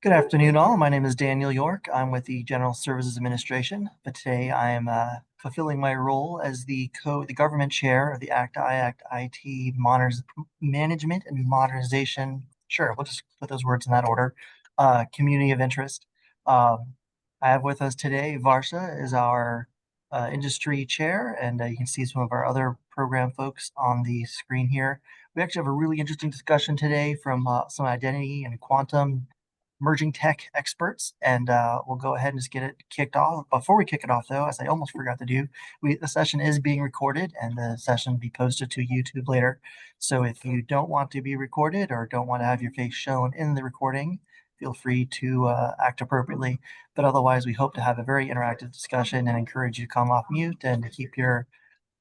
Good afternoon, all. My name is Daniel York. I'm with the General Services Administration, but today I am fulfilling my role as the government chair of the ACT-IAC IT Management and Modernization. Sure, we'll just put those words in that order. Community of interest. I have with us today Varsha is our industry chair, and you can see some of our other program folks on the screen here. We actually have a really interesting discussion today from some identity and quantum emerging tech experts, and we'll go ahead and just get it kicked off. Before we kick it off, though, as I almost forgot to do, the session is being recorded, and the session will be posted to YouTube later. So if you don't want to be recorded or don't want to have your face shown in the recording, feel free to act appropriately. But otherwise, we hope to have a very interactive discussion and encourage you to come off mute and to keep your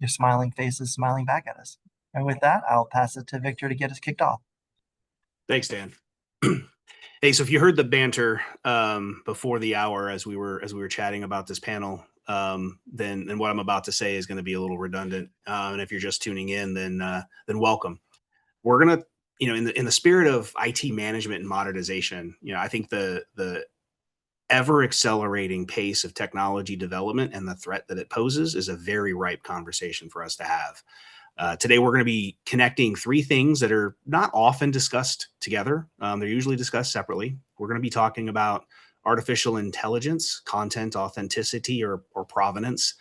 smiling faces smiling back at us. And with that, I'll pass it to Victor to get us kicked off. Thanks, Dan. Hey, so if you heard the banter before the hour as we were chatting about this panel, then what I'm about to say is going to be a little redundant. And if you're just tuning in, then welcome. We're gonna, in the spirit of IT management and modernization, I think the ever accelerating pace of technology development and the threat that it poses is a very ripe conversation for us to have. Today, we're going to be connecting three things that are not often discussed together. They're usually discussed separately. We're going to be talking about artificial intelligence, content authenticity or provenance,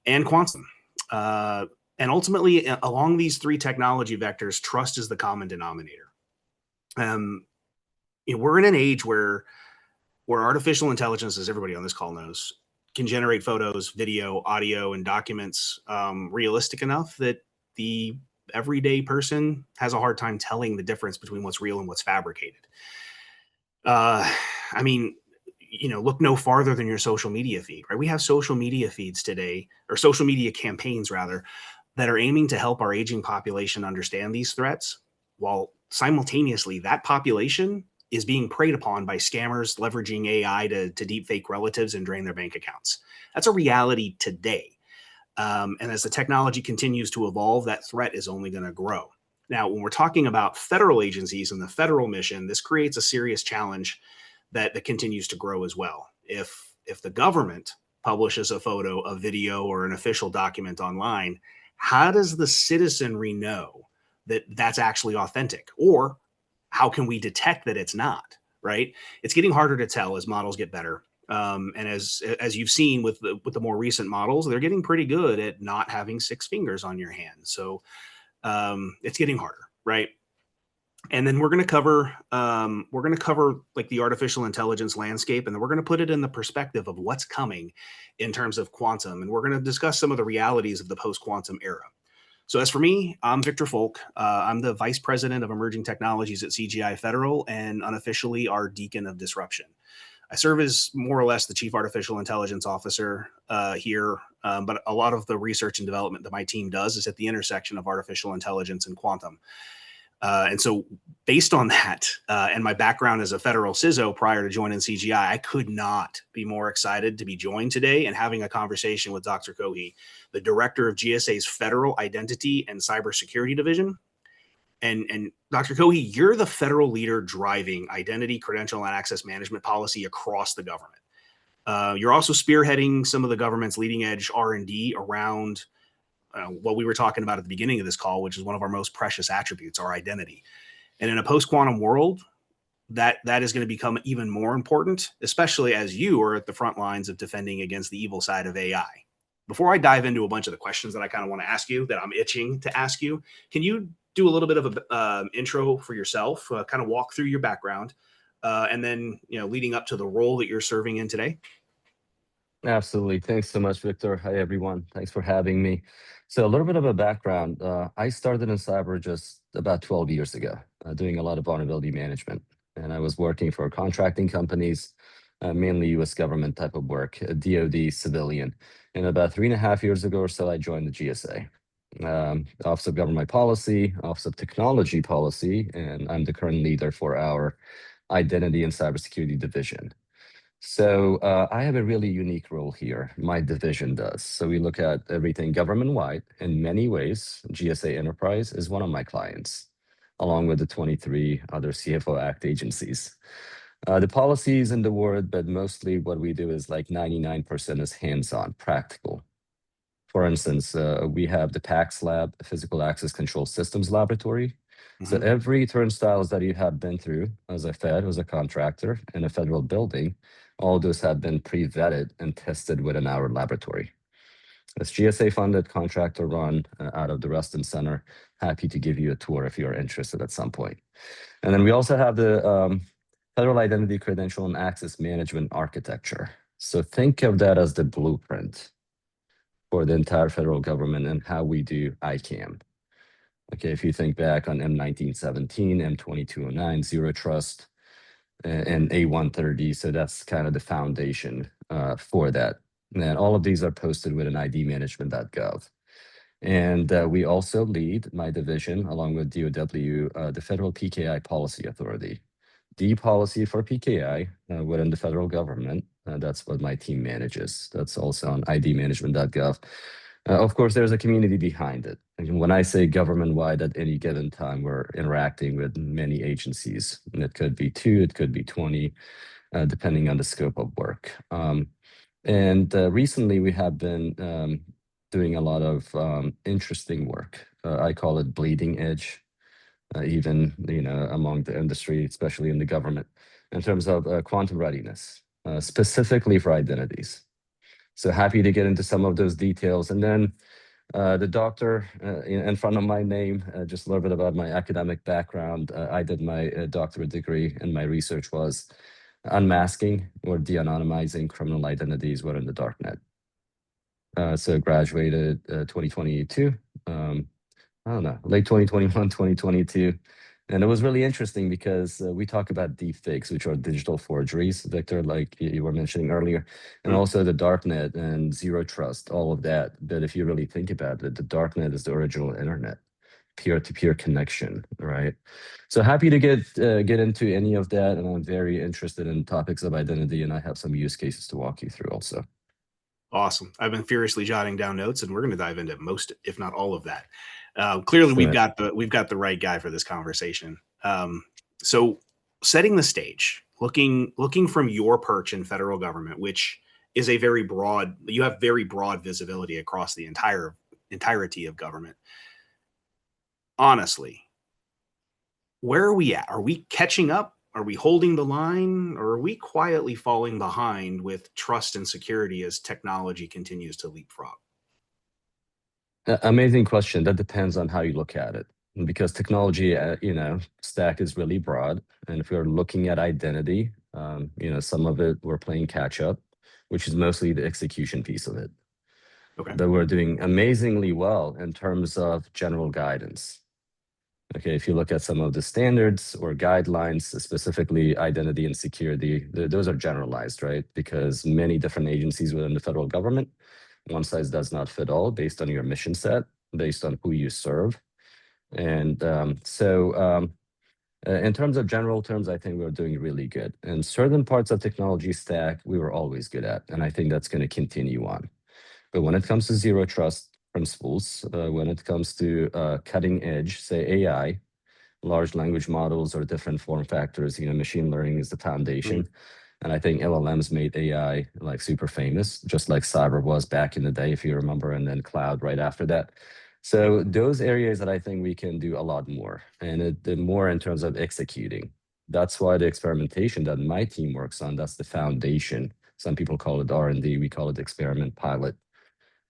and quantum. And ultimately, along these three technology vectors, trust is the common denominator. We're in an age where artificial intelligence, as everybody on this call knows, can generate photos, video, audio, and documents realistic enough that the everyday person has a hard time telling the difference between what's real and what's fabricated. Look no farther than your social media feed, right? We have social media feeds today, or social media campaigns rather, that are aiming to help our aging population understand these threats, while simultaneously that population is being preyed upon by scammers leveraging AI to deepfake relatives and drain their bank accounts. That's a reality today. And as the technology continues to evolve, that threat is only going to grow. Now, when we're talking about federal agencies and the federal mission, this creates a serious challenge that continues to grow as well. If the government publishes a photo, a video, or an official document online, how does the citizenry know that that's actually authentic? Or how can we detect that it's not, right? It's getting harder to tell as models get better. And as you've seen with the more recent models, they're getting pretty good at not having six fingers on your hand. So it's getting harder, right? And then we're going to cover like the artificial intelligence landscape, and then we're going to put it in the perspective of what's coming in terms of quantum. And we're going to discuss some of the realities of the post-quantum era. So as for me, I'm Victor Foulk. I'm the Vice President of Emerging Technologies at CGI Federal and unofficially our Deacon of Disruption. I serve as more or less the Chief Artificial Intelligence Officer here, but a lot of the research and development that my team does is at the intersection of artificial intelligence and quantum. And so based on that and my background as a federal CISO prior to joining CGI, I could not be more excited to be joined today and having a conversation with Dr. Kohy, the director of GSA's Federal Identity and Cybersecurity Division. And Dr. Kohy, you're the federal leader driving identity, credential, and access management policy across the government. You're also spearheading some of the government's leading edge R&D around what we were talking about at the beginning of this call, which is one of our most precious attributes, our identity. And in a post-quantum world, that is going to become even more important, especially as you are at the front lines of defending against the evil side of AI. Before I dive into a bunch of the questions that I kind of want to ask you, that I'm itching to ask you, can you do a little bit of an intro for yourself, kind of walk through your background, and then, leading up to the role that you're serving in today? Absolutely. Thanks so much, Victor. Hi, everyone. Thanks for having me. So a little bit of a background. I started in cyber just about 12 years ago, doing a lot of vulnerability management. And I was working for contracting companies, mainly US government type of work, DoD, civilian. And about 3.5 years ago or so, I joined the GSA. Office of Government Policy, Office of Technology Policy, and I'm the current leader for our Identity and Cybersecurity Division. So I have a really unique role here. My division does. So we look at everything government-wide. In many ways, GSA Enterprise is one of my clients, along with the 23 other CFO Act agencies. The policy is in the word, but mostly what we do is like 99% is hands-on, practical. For instance, we have the PACS lab, Physical Access Control Systems Laboratory. So every turnstiles that you have been through as a Fed, as a contractor in a federal building, all those have been pre-vetted and tested within our laboratory. It's GSA funded, contractor run out of the Reston Center. Happy to give you a tour if you're interested at some point. And then we also have the Federal Identity Credential and Access Management Architecture. So think of that as the blueprint for the entire federal government and how we do ICAM. Okay, if you think back on M1917, M2209, Zero Trust, and A130, so that's kind of the foundation for that. And all of these are posted within idmanagement.gov. And we also lead my division, along with DOW, the Federal PKI Policy Authority. The policy for PKI within the federal government, that's what my team manages. That's also on idmanagement.gov. Of course, there's a community behind it. And when I say government-wide, at any given time, we're interacting with many agencies. And it could be 2, it could be 20, depending on the scope of work. Recently, we have been doing a lot of interesting work. I call it bleeding edge, even among the industry, especially in the government, in terms of quantum readiness, specifically for identities. So happy to get into some of those details. And then the doctor in front of my name, just a little bit about my academic background. I did my doctorate degree, and my research was unmasking or de-anonymizing criminal identities within the darknet. So graduated 2022. I don't know, late 2021, 2022. And it was really interesting because we talk about deepfakes, which are digital forgeries, Victor, like you were mentioning earlier, and also the darknet and zero trust, all of that. But if you really think about it, the darknet is the original internet, peer-to-peer connection, right? So happy to get into any of that. And I'm very interested in topics of identity, and I have some use cases to walk you through also. Awesome. I've been furiously jotting down notes, and we're going to dive into most, if not all of that. Clearly, we've got the right guy for this conversation. So, setting the stage, looking from your perch in federal government, which is a very broad, you have very broad visibility across the entirety of government. Honestly, where are we at? Are we catching up? Are we holding the line, or are we quietly falling behind with trust and security as technology continues to leapfrog? Amazing question. That depends on how you look at it, because technology, stack is really broad. And if we're looking at identity, some of it we're playing catch up, which is mostly the execution piece of it. Okay. But we're doing amazingly well in terms of general guidance. Okay, if you look at some of the standards or guidelines, specifically identity and security, those are generalized, right? Because many different agencies within the federal government, one size does not fit all based on your mission set, based on who you serve. And in terms of general terms, I think we're doing really good. And certain parts of technology stack, we were always good at, and I think that's going to continue on. But when it comes to zero trust principles, when it comes to cutting edge, say AI, large language models or different form factors, machine learning is the foundation. And I think LLMs made AI like super famous, just like cyber was back in the day, if you remember, and then cloud right after that. So those areas that I think we can do a lot more, and more in terms of executing. That's why the experimentation that my team works on, that's the foundation. Some people call it R&D, we call it experiment pilot.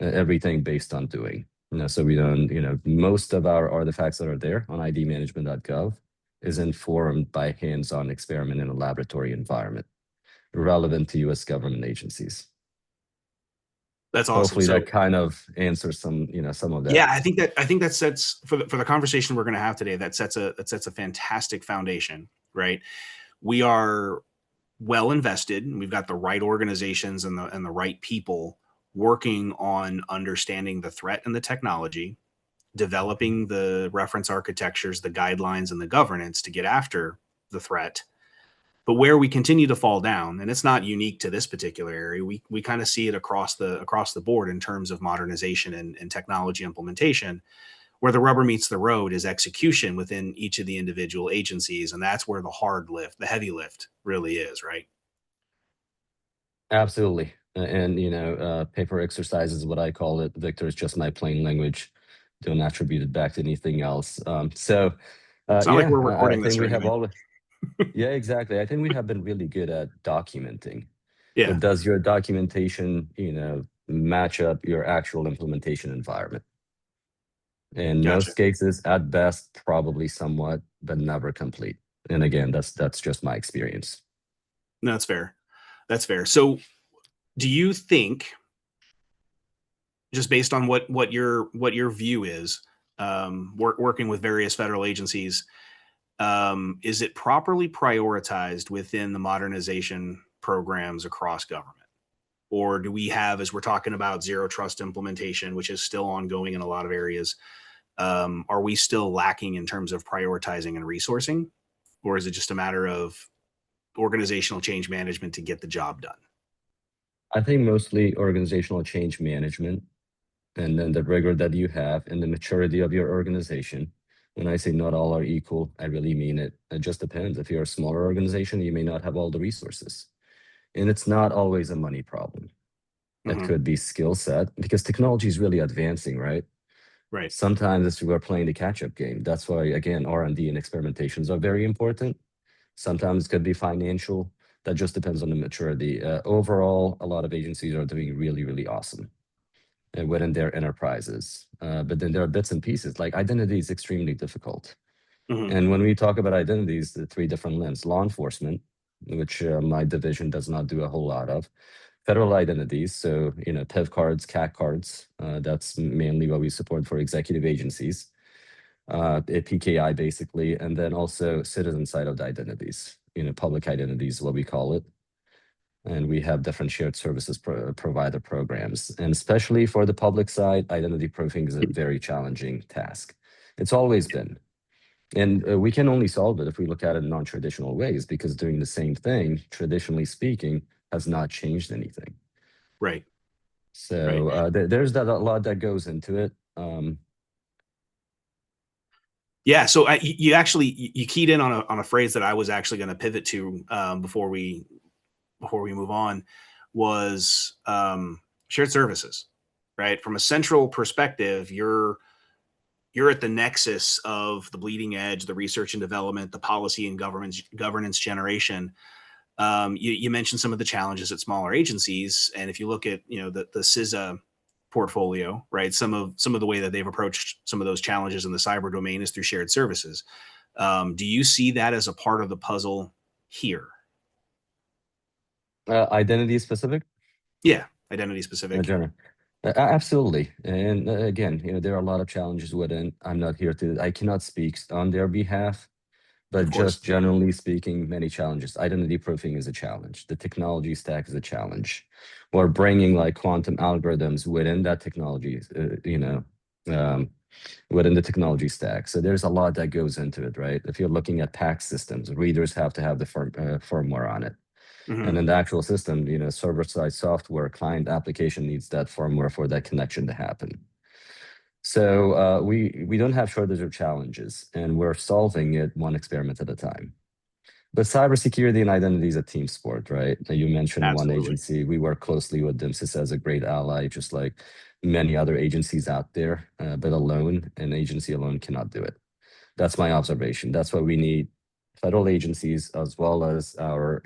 Everything based on doing. So we don't, most of our artifacts that are there on idmanagement.gov is informed by hands-on experiment in a laboratory environment, relevant to U.S. government agencies. That's awesome. Hopefully that kind of answers some of that. Yeah, I think that sets for the conversation we're going to have today. That sets a fantastic foundation, right? We are well invested, and we've got the right organizations and the right people working on understanding the threat and the technology, developing the reference architectures, the guidelines, and the governance to get after the threat. But where we continue to fall down, and it's not unique to this particular area, we kind of see it across the board in terms of modernization and technology implementation. Where the rubber meets the road is execution within each of the individual agencies, and that's where the hard lift, the heavy lift, really is, right? Absolutely. And, paper exercise is what I call it. Victor is just my plain language. Don't attribute it back to anything else. It's not like Yeah, we're I recording this think or we have anything. all. Yeah, exactly. I think we have been really good at documenting. Yeah, But does your documentation, match up your actual implementation environment? In gotcha. most cases, at best, probably somewhat, but never complete. And again, that's just my experience. No, that's fair. That's fair. So, do you think, just based on what your view is, working with various federal agencies, is it properly prioritized within the modernization programs across government? Or do we have, as we're talking about zero trust implementation, which is still ongoing in a lot of areas, are we still lacking in terms of prioritizing and resourcing? Or is it just a matter of organizational change management to get the job done? I think mostly organizational change management and then the rigor that you have and the maturity of your organization. When I say not all are equal, I really mean it. It just depends. If you're a smaller organization, you may not have all the resources. And it's not always a money problem. It Mm-hmm. could be skill set because technology is really advancing, right? Right. Sometimes we're playing the catch-up game. That's why, again, R&D and experimentations are very important. Sometimes it could be financial. That just depends on the maturity. Overall, a lot of agencies are doing really, really awesome within their enterprises. But then there are bits and pieces, like identity is extremely difficult. Mm-hmm. And when we talk about identities, the three different limbs: law enforcement, which my division does not do a whole lot of; federal identities, so PIV cards, CAC cards. That's mainly what we support for executive agencies. PKI basically, and then also citizen side of the identities. Public identities, what we call it. And we have different shared services provider programs. And especially for the public side, identity proofing is a very challenging task. It's always been. And we can only solve it if we look at it in non-traditional ways, because doing the same thing, traditionally speaking, has not changed anything. Right. So there's a lot that goes into it. Yeah. So you actually you keyed in on a phrase that I was actually going to pivot to before we move on, was shared services. Right. From a central perspective, you're at the nexus of the bleeding edge, the research and development, the policy and governance generation. You mentioned some of the challenges at smaller agencies, and if you look at the CISA portfolio, right, some of the way that they've approached some of those challenges in the cyber domain is through shared services. Do you see that as a part of the puzzle here? Identity specific? Yeah, identity specific. General. Absolutely. And again, there are a lot of challenges within. I'm not here I cannot speak on their behalf, but Of course. just generally speaking, many challenges. Identity proofing is a challenge. The technology stack is a challenge. We're bringing like quantum algorithms within that technology, within the technology stack. So there's a lot that goes into it, right? If you're looking at PACS systems, readers have to have the firmware on it. Mm-hmm. And in the actual system, server-side software, client application needs that firmware for that connection to happen. So we don't have shortage of challenges, and we're solving it one experiment at a time. But cybersecurity and identity is a team sport, right? You mentioned Absolutely. one agency. We work closely with them. CISA as a great ally, just like many other agencies out there. But alone, an agency alone cannot do it. That's my observation. That's why we need federal agencies as well as our,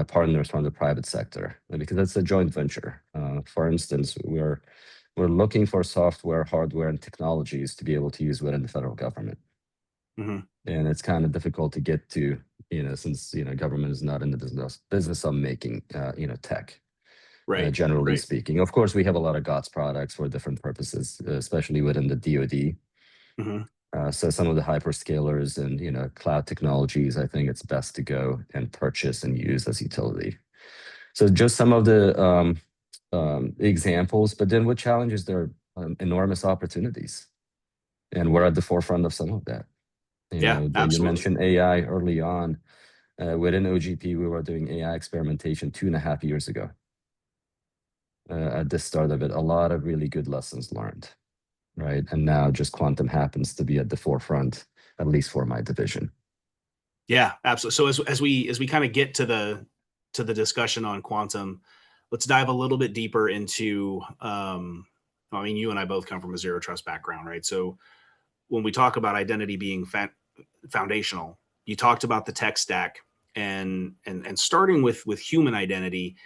partners from the private sector, because it's a joint venture. For instance, we're looking for software, hardware, and technologies to be able to use within the federal government. Mm-hmm. And it's kind of difficult to get to, since government is not in the business of making tech. Right. Generally right. speaking, of course, we have a lot of GOTS products for different purposes, especially within the DoD. Mm-hmm. So some of the hyperscalers and cloud technologies, I think it's best to go and purchase and use as utility. So just some of the examples, but then with challenges, there are enormous opportunities, and we're at the forefront of some of that. Absolutely. You mentioned AI early on. Within OGP, we were doing AI experimentation 2.5 years ago. At the start of it, a lot of really good lessons learned. right? And now just quantum happens to be at the forefront, at least for my division. Yeah, absolutely. So as we kind of get to the discussion on quantum, let's dive a little bit deeper into. I mean, you and I both come from a zero trust background, right? So when we talk about identity being foundational, you talked about the tech stack and starting with human identity.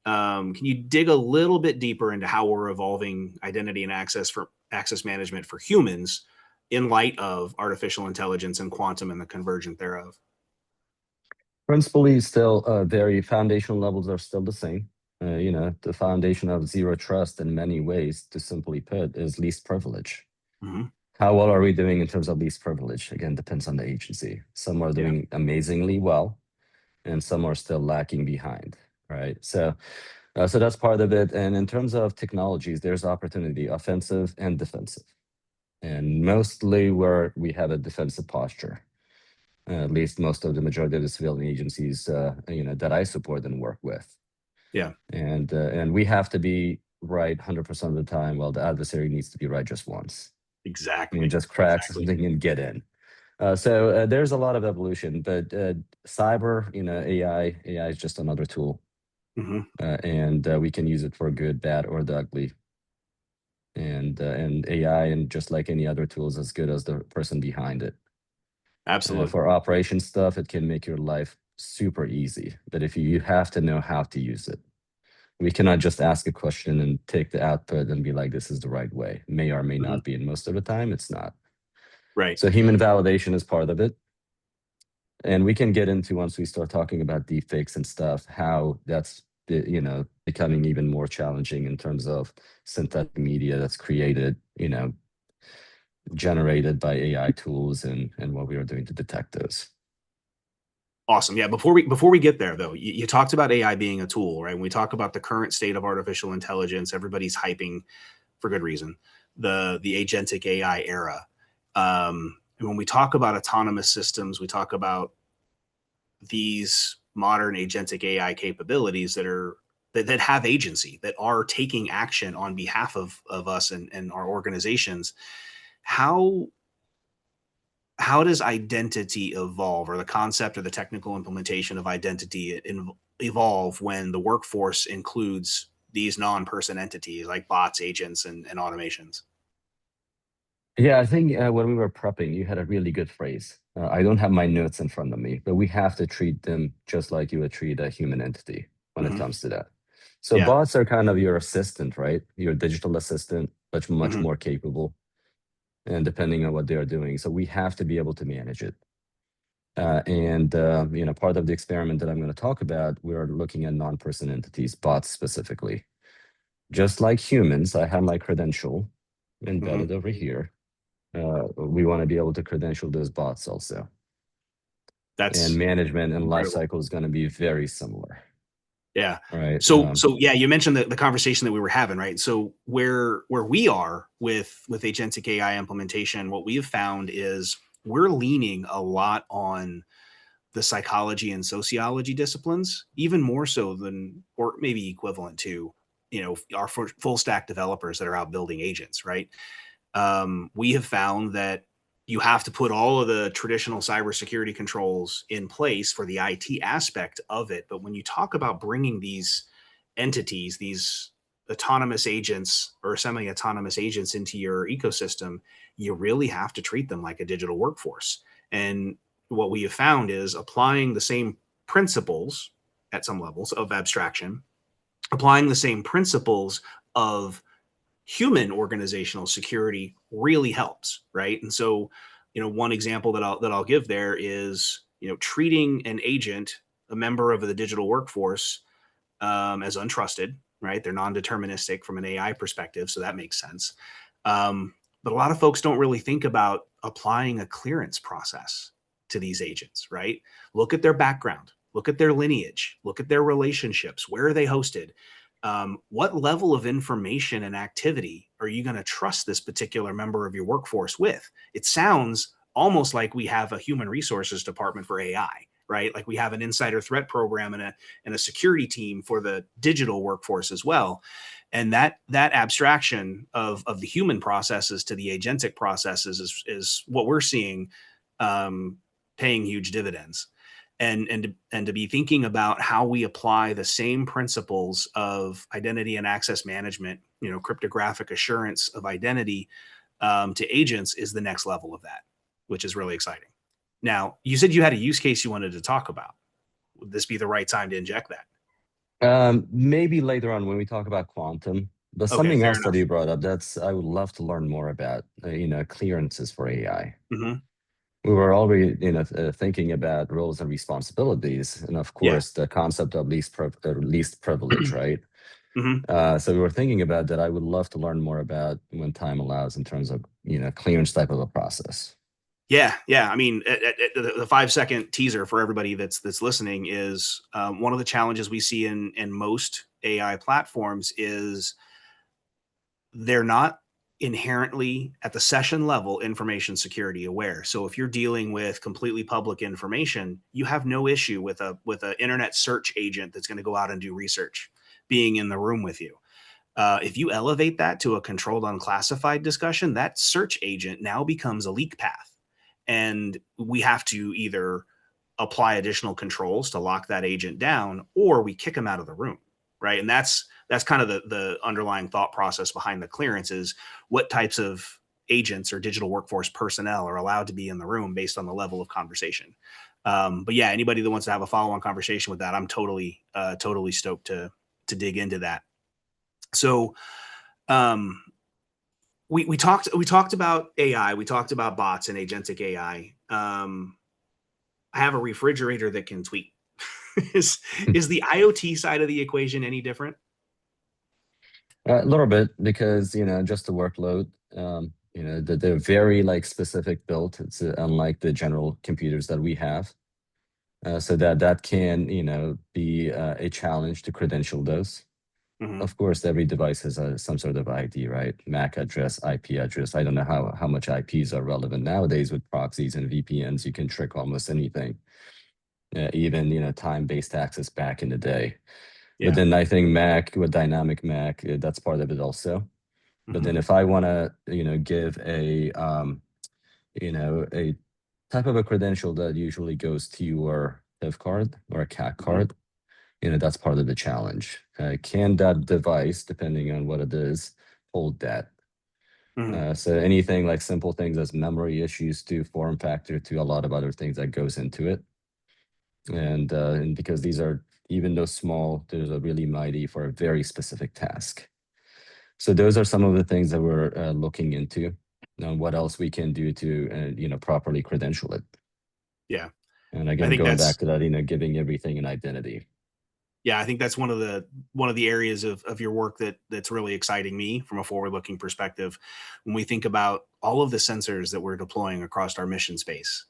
Can you dig a little bit deeper into how we're evolving identity and access management for humans in light of artificial intelligence and quantum and the convergence thereof? Principally, still very foundational levels are still the same. The foundation of zero trust in many ways, to simply put, is least privilege. Mm-hmm. How well are we doing in terms of least privilege? Again, depends on the agency. Some are doing amazingly well, and some are still lacking behind, right? So that's part of it. And in terms of technologies, there's opportunity, offensive and defensive. And mostly where we have a defensive posture, at least most of the majority of the civilian agencies, that I support and work with. Yeah. And we have to be right 100% of the time, while the adversary needs to be right just once. Exactly. Just crack something and get in. So there's a lot of evolution, but cyber, AI is just another tool, Mm-hmm. and we can use it for good, bad, or the ugly. And AI, and just like any other tool, is as good as the person behind it. Absolutely. For operation stuff, it can make your life super easy, but if you have to know how to use it. We cannot just ask a question and take the output and be like, this is the right way. May or may not be, and most of the time it's not. Right. So human validation is part of it. And we can get into, once we start talking about deepfakes and stuff, how that's becoming even more challenging in terms of synthetic media that's created, generated by AI tools, and what we are doing to detect those. Awesome. Yeah. Before we get there, though, you talked about AI being a tool, right? When we talk about the current state of artificial intelligence, everybody's hyping, for good reason, the agentic AI era. And when we talk about autonomous systems, we talk about these modern agentic AI capabilities that have agency, that are taking action on behalf of us and our organizations. How does identity evolve, or the concept or the technical implementation of identity evolve when the workforce includes these non-person entities like bots, agents, and automations? Yeah, I think when we were prepping, you had a really good phrase. I don't have my notes in front of me, but we have to treat them just like you would treat a human entity when it comes to that. So Yeah. bots are kind of your assistant, right? Your digital assistant, but much more capable, and depending on what they are doing. So we have to be able to manage it. Part of the experiment that I'm going to talk about, we're looking at non-person entities, bots specifically. Just like humans, I have my credential embedded over here. We want to be able to credential those bots also. And management and life cycle is going to be very similar. Yeah. Right. So yeah, you mentioned the conversation that we were having, right? So where we are with agentic AI implementation, what we have found is we're leaning a lot on the psychology and sociology disciplines, even more so than, or maybe equivalent to, our full stack developers that are out building agents, right? We have found that you have to put all of the traditional cybersecurity controls in place for the IT aspect of it. But when you talk about bringing these entities, these autonomous agents or semi-autonomous agents into your ecosystem, you really have to treat them like a digital workforce. And what we have found is applying the same principles at some levels of abstraction, applying the same principles of human organizational security really helps, right? And so, one example that I'll give there is, treating an agent, a member of the digital workforce, as untrusted, right? They're non-deterministic from an AI perspective, so that makes sense. But a lot of folks don't really think about applying a clearance process to these agents, right? Look at their background, look at their lineage, look at their relationships. Where are they hosted? What level of information and activity are you going to trust this particular member of your workforce with? It sounds almost like we have a human resources department for AI, right? Like we have an insider threat program and a security team for the digital workforce as well. And that abstraction of the human processes to the agentic processes is what we're seeing paying huge dividends. And to be thinking about how we apply the same principles of identity and access management, cryptographic assurance of identity to agents is the next level of that, which is really exciting. Now, you said you had a use case you wanted to talk about. Would this be the right time to inject that? Maybe later on when we talk about quantum, but Okay, something fair else that enough. you brought up, I would love to learn more about, clearances for AI. Mm-hmm. We were already, thinking about roles and responsibilities, and of Yeah. course, the concept of least privilege, right? Mm-hmm. So we were thinking about that. I would love to learn more about when time allows in terms of, clearance type of a process. Yeah. I mean, the 5-second teaser for everybody that's listening is one of the challenges we see in most AI platforms is they're not inherently at the session level information security aware. So if you're dealing with completely public information, you have no issue with a internet search agent that's going to go out and do research being in the room with you. If you elevate that to a controlled unclassified discussion, that search agent now becomes a leak path. And we have to either apply additional controls to lock that agent down, or we kick them out of the room, right? And that's kind of the underlying thought process behind the clearance is what types of agents or digital workforce personnel are allowed to be in the room based on the level of conversation. But yeah, anybody that wants to have a follow-on conversation with that, I'm totally stoked to dig into that. So we talked about AI, we talked about bots and agentic AI. I have a refrigerator that can tweet. is the IoT side of the equation any different? A little bit, because just the workload. They're very specific built. It's unlike the general computers that we have. So that can be a challenge to credential those. Mm-hmm. Of course, every device has some sort of ID, right? MAC address, IP address. I don't know how much IPs are relevant nowadays with proxies and VPNs. You can trick almost anything, even time-based access back in the day. Yeah. But then I think MAC with dynamic MAC, that's part of it also. But then if I want to, give a type of a credential that usually goes to your PIV card or a CAC card, that's part of the challenge. Can that device, depending on what it is, hold that? So anything like simple things as memory issues to form factor to a lot of other things that goes into it. And because these are, even though small, there's a really mighty for a very specific task. So those are some of the things that we're looking into. What else we can do to properly credential it. Yeah. And again, going back to that, giving everything an identity. Yeah, I think that's one of the areas of your work that's really exciting me from a forward-looking perspective. When we think about all of the sensors that we're deploying across our mission space,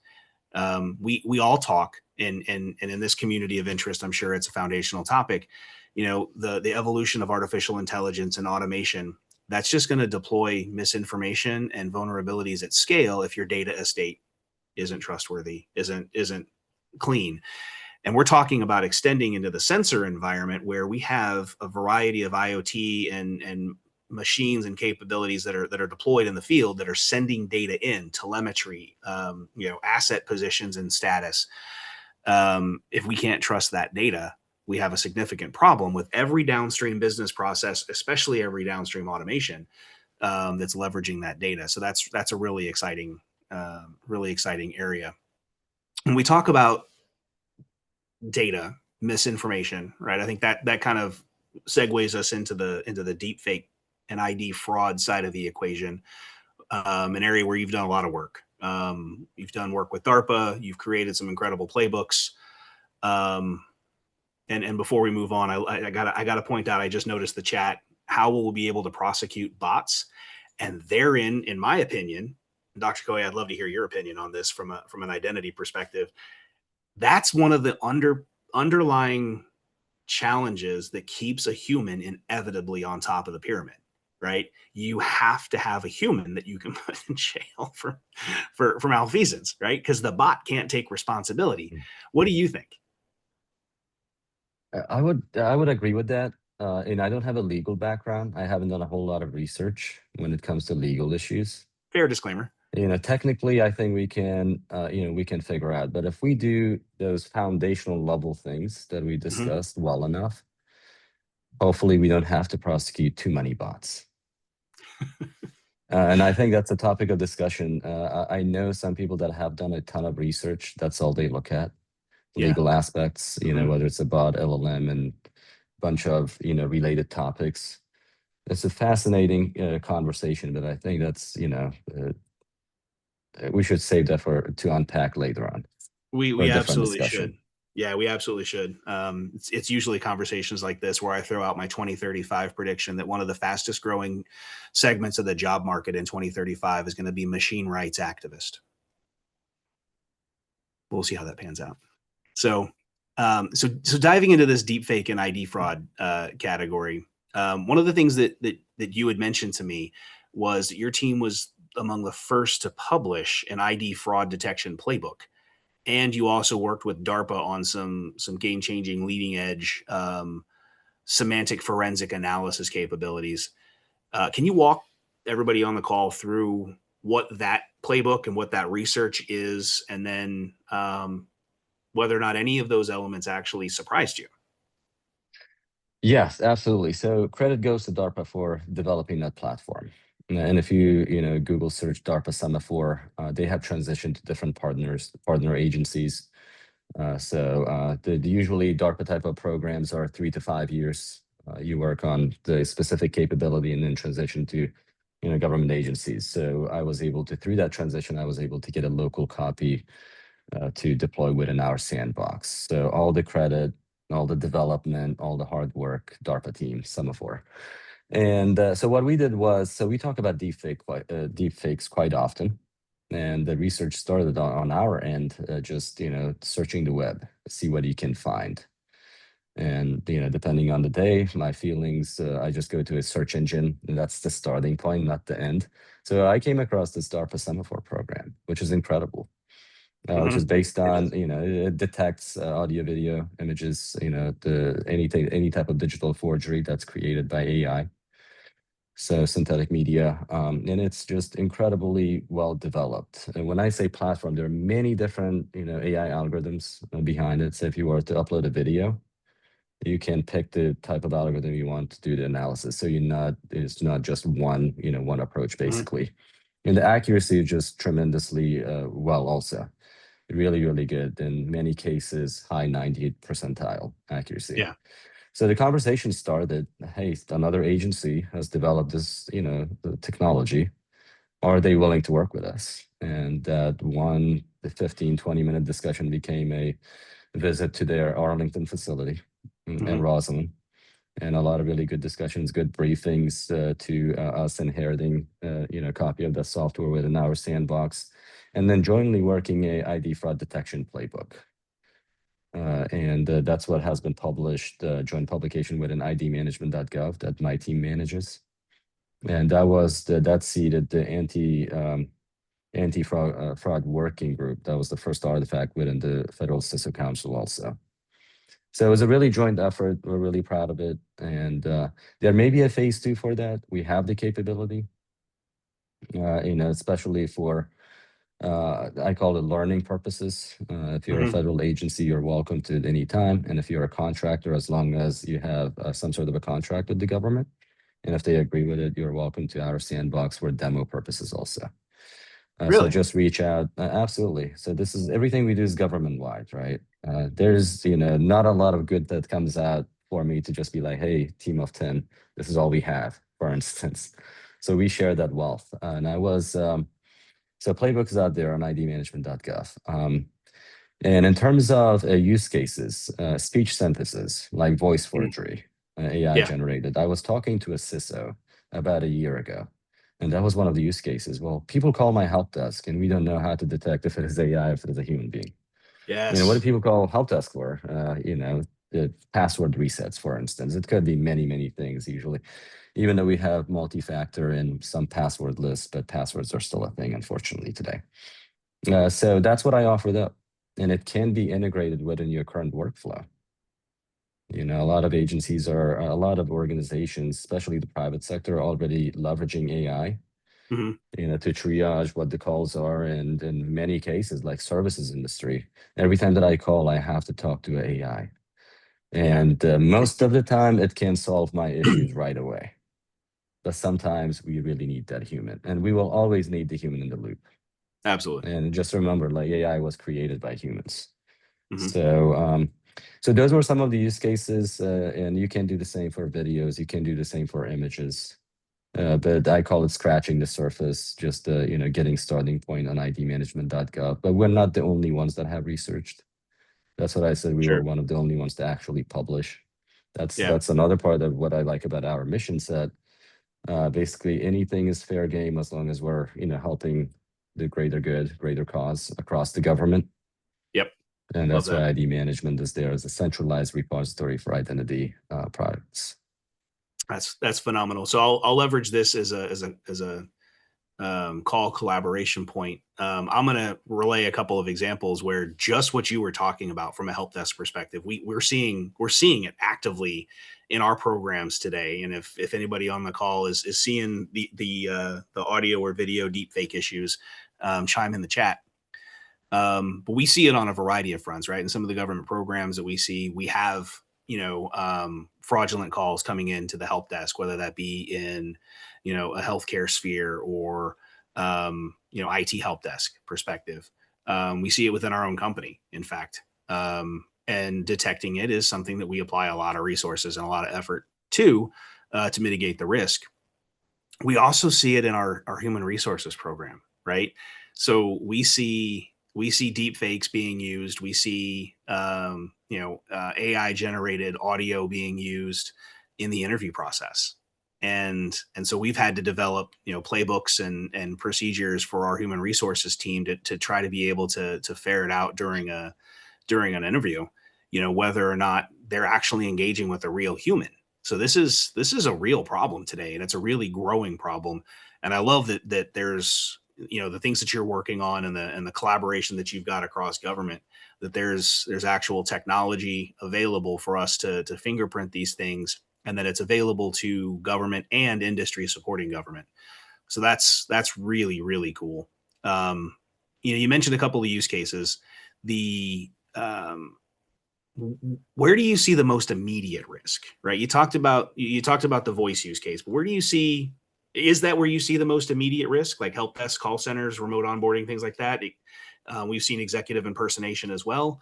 we all talk, and in this community of interest, I'm sure it's a foundational topic. The evolution of artificial intelligence and automation, that's just going to deploy misinformation and vulnerabilities at scale if your data estate isn't trustworthy, isn't clean. And we're talking about extending into the sensor environment where we have a variety of IoT and machines and capabilities that are deployed in the field that are sending data in, telemetry, asset positions and status. If we can't trust that data, we have a significant problem with every downstream business process, especially every downstream automation that's leveraging that data. So that's a really exciting area. When we talk about data misinformation, right? I think that kind of segues us into the deep fake and ID fraud side of the equation, an area where you've done a lot of work. You've done work with DARPA. You've created some incredible playbooks. And before we move on, I gotta point out, I just noticed the chat. How will we be able to prosecute bots? And therein, in my opinion, Dr. Kohy, I'd love to hear your opinion on this from an identity perspective. That's one of the underlying challenges that keeps a human inevitably on top of the pyramid, right? You have to have a human that you can put in jail for malfeasance, right? Because the bot can't take responsibility. What do you think? I would agree with that. And I don't have a legal background. I haven't done a whole lot of research when it comes to legal issues. Fair disclaimer. Technically, I think we can, we can figure out. But if we do those foundational level things that we discussed well enough, hopefully we don't have to prosecute too many bots. And I think that's a topic of discussion. I know some people that have done a ton of research. That's all they look at, legal aspects, whether it's a bot, LLM, and a bunch of, related topics. It's a fascinating conversation, but I think that's, we should save that to unpack later on. We absolutely should. Yeah, we absolutely should. It's usually conversations like this where I throw out my 2035 prediction that one of the fastest growing segments of the job market in 2035 is going to be machine rights activist. We'll see how that pans out. So diving into this deepfake and ID fraud category, one of the things that you had mentioned to me was that your team was among the first to publish an ID fraud detection playbook. And you also worked with DARPA on some game-changing, leading-edge semantic forensic analysis capabilities. Can you walk everybody on the call through what that playbook and what that research is, and then whether or not any of those elements actually surprised you? Yes, absolutely. So credit goes to DARPA for developing that platform. And if you Google search DARPA Semaphore, they have transitioned to different partner agencies. Usually DARPA type of programs are 3 to 5 years. You work on the specific capability and then transition to government agencies. So I was able to, through that transition, I was able to get a local copy to deploy within our sandbox. So all the credit, all the development, all the hard work, DARPA team, Semaphore. And so what we did was, we talk about deepfakes quite often. And the research started on our end, just, searching the web, see what you can find. And, depending on the day, my feelings, I just go to a search engine, and that's the starting point, not the end. So I came across this DARPA Semaphore program, which is incredible. Which is based on, it detects audio, video, images, any type of digital forgery that's created by AI. So synthetic media, and it's just incredibly well developed. And when I say platform, there are many different, AI algorithms behind it. So if you were to upload a video, you can pick the type of algorithm you want to do the analysis. So it's not just one approach basically. And the accuracy is just tremendously well also. Really, really good. In many cases, high 98th percentile accuracy. Yeah. So the conversation started, hey, another agency has developed this, the technology. Are they willing to work with us? And the 15, 20-minute discussion became a visit to their Arlington facility in Roslyn. And a lot of really good discussions, good briefings to us inheriting, a copy of the software within our sandbox, and then jointly working a ID fraud detection playbook. And that's what has been published, joint publication within idmanagement.gov that my team manages. And that seeded the anti-fraud working group. That was the first artifact within the Federal CISO Council also. So it was a really joint effort. We're really proud of it. And there may be a phase 2 for that. We have the capability, especially for, I call it learning purposes. If you're a federal agency, you're welcome to at any time. And if you're a contractor, as long as you have some sort of a contract with the government, and if they agree with it, you're welcome to our sandbox for demo purposes also. Really? So just reach out. Absolutely. So this is everything we do is government-wide, right? There's not a lot of good that comes out for me to just be like, hey, team of 10, this is all we have, for instance. So we share that wealth. And I was, so playbook is out there on idmanagement.gov. And in terms of use cases, speech synthesis, like voice forgery, AI generated, I was talking to a CISO about a year ago. And that was one of the use cases. Well, people call my help desk, and we don't know how to detect if it is AI or if it is a human being. Yes. What do people call help desk for? The password resets, for instance. It could be many, many things usually, even though we have multi-factor and some password lists, but passwords are still a thing, unfortunately, today. So that's what I offered up. And it can be integrated within your current workflow. You know, a lot of agencies are, a lot of organizations, especially the private sector, are already leveraging AI, Hmm. you know, to triage what the calls are. And in many cases, like services industry, every time that I call, I have to talk to AI. Yeah. And most of the time, it can solve my issues right away. But sometimes we really need that human, and we will always need the human in the loop. Absolutely. And just remember, like AI was created by humans. Hmm. So those were some of the use cases, and you can do the same for videos. You can do the same for images. But I call it scratching the surface, just you know, getting starting point on idmanagement.gov. But we're not the only ones that have researched. That's what I said. We were Sure. one of the only ones to actually publish. Yeah. That's another part of what I like about our mission set. Basically, anything is fair game as long as we're, you know, helping the greater good, greater cause across the government. Yep. And Love that's that. why ID management is there as a centralized repository for identity products. That's phenomenal. So I'll leverage this as a call collaboration point. I'm going to relay a couple of examples where just what you were talking about from a help desk perspective, we're seeing it actively in our programs today. And if anybody on the call is seeing the audio or video deepfake issues, chime in the chat. But we see it on a variety of fronts, right? In some of the government programs that we see, we have, fraudulent calls coming into the help desk, whether that be in, a healthcare sphere or, IT help desk perspective. We see it within our own company, in fact. And detecting it is something that we apply a lot of resources and a lot of effort to mitigate the risk. We also see it in our human resources program, right? So we see deep fakes being used. We see AI generated audio being used in the interview process, and so we've had to develop playbooks and procedures for our human resources team to try to be able to ferret out during an interview, whether or not they're actually engaging with a real human. So this is a real problem today, and it's a really growing problem. And I love that there's the things that you're working on and the collaboration that you've got across government, that there's actual technology available for us to fingerprint these things, and that it's available to government and industry supporting government. So that's really, really cool. You mentioned a couple of use cases. The Where do you see the most immediate risk, right? You talked about the voice use case, but is that where you see the most immediate risk, like help desk, call centers, remote onboarding, things like that? We've seen executive impersonation as well.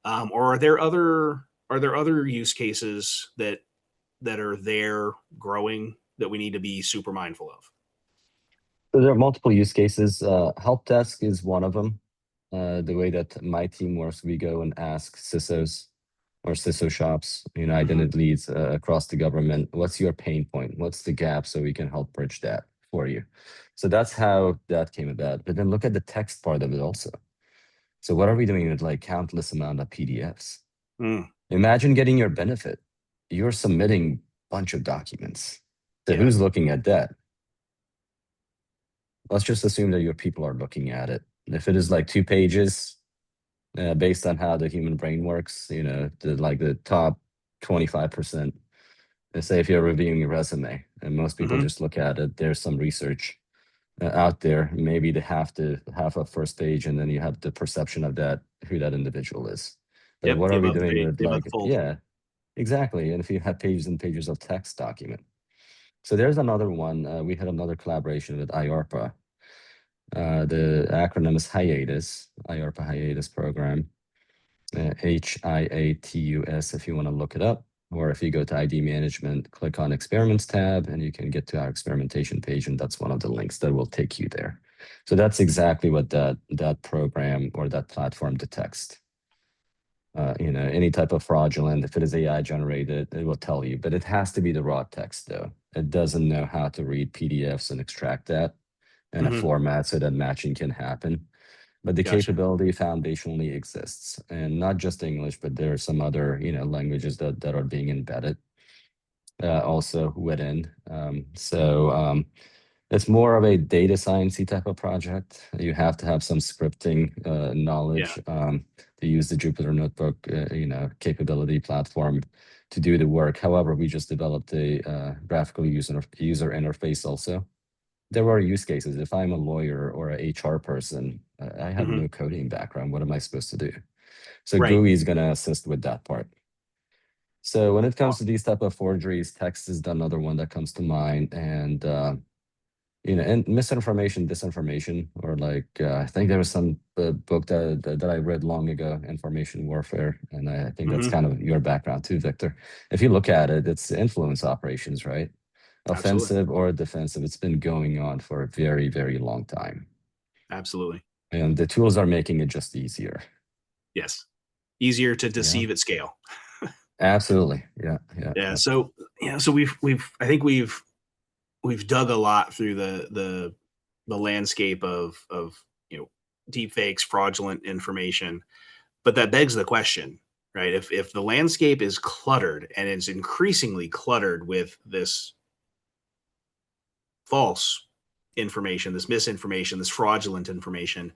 Or are there other use cases that are there growing that we need to be super mindful of? So there are multiple use cases. Help desk is one of them. The way that my team works, we go and ask CISOs or CISO shops, you know, Hmm. identity leads across the government, what's your pain point? What's the gap so we can help bridge that for you? So that's how that came about. But then look at the text part of it also. So what are we doing with like countless amount of PDFs? Mm, Imagine getting your benefit. You're submitting a bunch of documents. So yeah. who's looking at that? Let's just assume that your people are looking at it. If it is like 2 pages, based on how the human brain works, you know, the top 25%. Let's say if you're reviewing a resume and most people Hmm. just look at it, there's some research out there, maybe the half of first page, and then you have the perception of that, who that individual is. But Yep. what The are we above doing the, with the above like, the fold. yeah, exactly. And if you have pages and pages of text document. So there's another one. We had another collaboration with IARPA. The acronym is HIATUS, IARPA HIATUS program. HIATUS if you want to look it up, or if you go to ID management, click on experiments tab, and you can get to our experimentation page, and that's one of the links that will take you there. So that's exactly what that program or that platform detects. Any type of fraudulent, if it is AI generated, it will tell you, but it has to be the raw text though. It doesn't know how to read PDFs and extract that in a Hmm. format so that matching can happen. But the Gotcha. capability foundationally exists, and not just English, but there are some other languages that are being embedded also within. It's more of a data sciencey type of project. You have to have some scripting knowledge to use the Jupyter Notebook, capability platform to do the work. However, we just developed a graphical user interface also. There are use cases. If I'm a lawyer or a HR person, I have no coding background. What am I supposed to do? So Right. GUI is going to assist with that part. So when it comes to Awesome. these type of forgeries, text is another one that comes to mind, and and misinformation, disinformation, or like I think there was some book that I read long ago, Information Warfare, and I think that's kind of your background too, Victor. If you look at it, it's influence operations, right? Absolutely. Offensive or defensive. It's been going on for a very, very long time, Absolutely. and the tools are making it just easier. Yes. Easier to deceive at scale. Absolutely. Yeah. So I think we've dug a lot through the landscape of deep fakes, fraudulent information, but that begs the question, right? If the landscape is cluttered, and it's increasingly cluttered with this false information, this misinformation, this fraudulent information,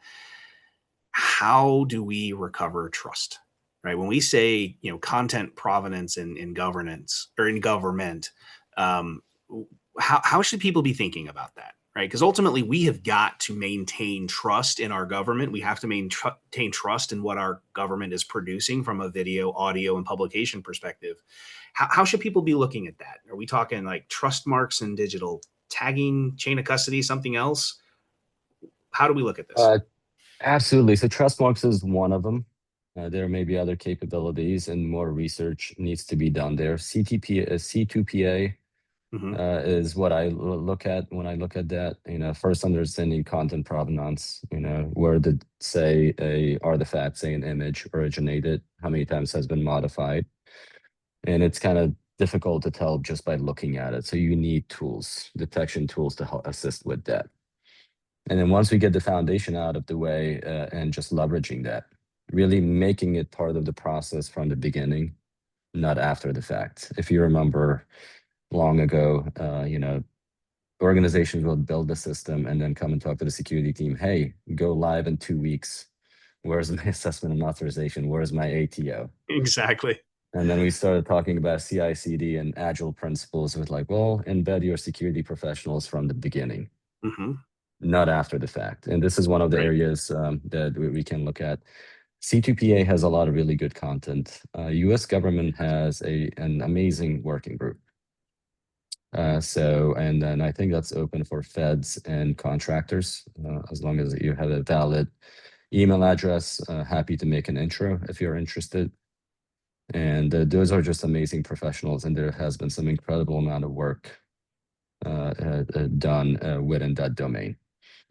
how do we recover trust? Right? When we say, content provenance in governance or in government, how should people be thinking about that? Right? Because ultimately, we have got to maintain trust in our government. We have to maintain trust in what our government is producing from a video, audio, and publication perspective. How should people be looking at that? Are we talking like trust marks and digital tagging, chain of custody, something else? How do we look at this? Absolutely. So trust marks is one of them. There may be other capabilities, and more research needs to be done there. C2PA is what I look at when I look at that. First understanding content provenance. Where did, say, a artifact, say an image, originated? How many times has been modified? And it's kind of difficult to tell just by looking at it. So you need tools, detection tools, to help assist with that. And then once we get the foundation out of the way, and just leveraging that, really making it part of the process from the beginning, not after the fact. If you remember long ago, organizations will build the system and then come and talk to the security team. Hey, go live in 2 weeks. Where's my assessment and authorization? Where's my ATO? Exactly. And then we started talking about CI/CD and agile principles with like, well, embed your security professionals from the beginning, not after the fact. And this is one of the areas that we can look at. C2PA has a lot of really good content. US government has an amazing working group. And then I think that's open for feds and contractors, as long as you have a valid email address. Happy to make an intro if you're interested. And those are just amazing professionals, and there has been some incredible amount of work done within that domain.